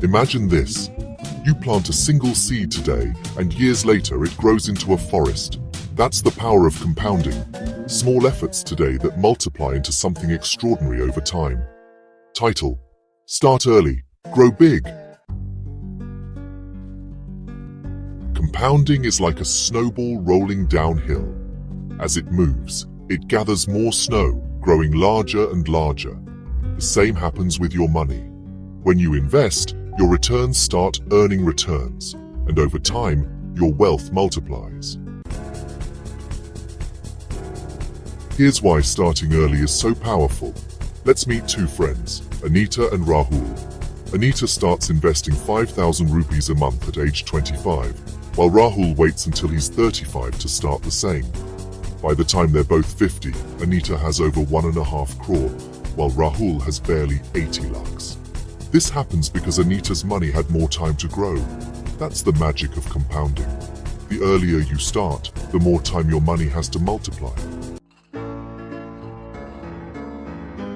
Imagine this. You plant a single seed today, and years later it grows into a forest. That's the power of compounding. Small efforts today that multiply into something extraordinary over time. Title: Start early, grow big. Compounding is like a snowball rolling downhill. As it moves, it gathers more snow, growing larger and larger. The same happens with your money. When you invest, your returns start earning returns, and over time, your wealth multiplies. Here's why starting early is so powerful. Let's meet two friends, Anita and Rahul. Anita starts investing 5,000 rupees a month at age 25, while Rahul waits until he's 35 to start the same. By the time they're both 50, Anita has over 1.5 crore, while Rahul has barely 80 lakhs. This happens because Anita's money had more time to grow. That's the magic of compounding. The earlier you start, the more time your money has to multiply.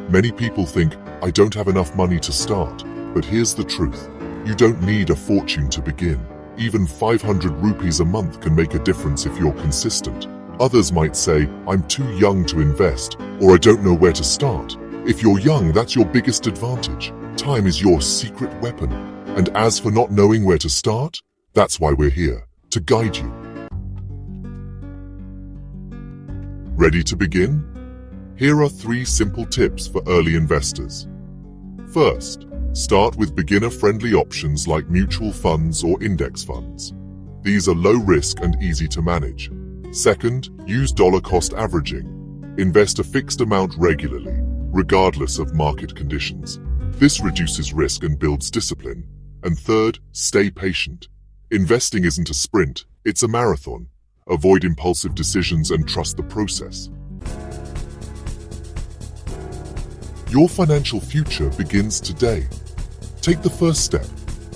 Many people think, I don't have enough money to start, but here's the truth. You don't need a fortune to begin. Even 500 rupees a month can make a difference if you're consistent. Others might say, I'm too young to invest, or I don't know where to start. If you're young, that's your biggest advantage. Time is your secret weapon. And as for not knowing where to start, that's why we're here, to guide you. Ready to begin? Here are 3 simple tips for early investors. First, start with beginner-friendly options like mutual funds or index funds. These are low risk and easy to manage. Second, use dollar-cost averaging. Invest a fixed amount regularly, regardless of market conditions. This reduces risk and builds discipline. And third, stay patient. Investing isn't a sprint, it's a marathon. Avoid impulsive decisions and trust the process. Your financial future begins today. Take the first step,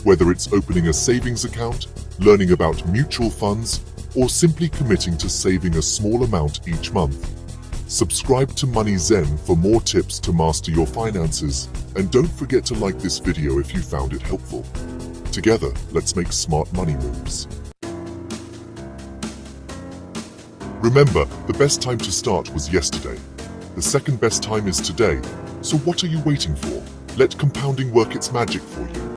whether it's opening a savings account, learning about mutual funds, or simply committing to saving a small amount each month. Subscribe to Money Zen for more tips to master your finances, and don't forget to like this video if you found it helpful. Together, let's make smart money moves. Remember, the best time to start was yesterday. The second best time is today. So what are you waiting for? Let compounding work its magic for you.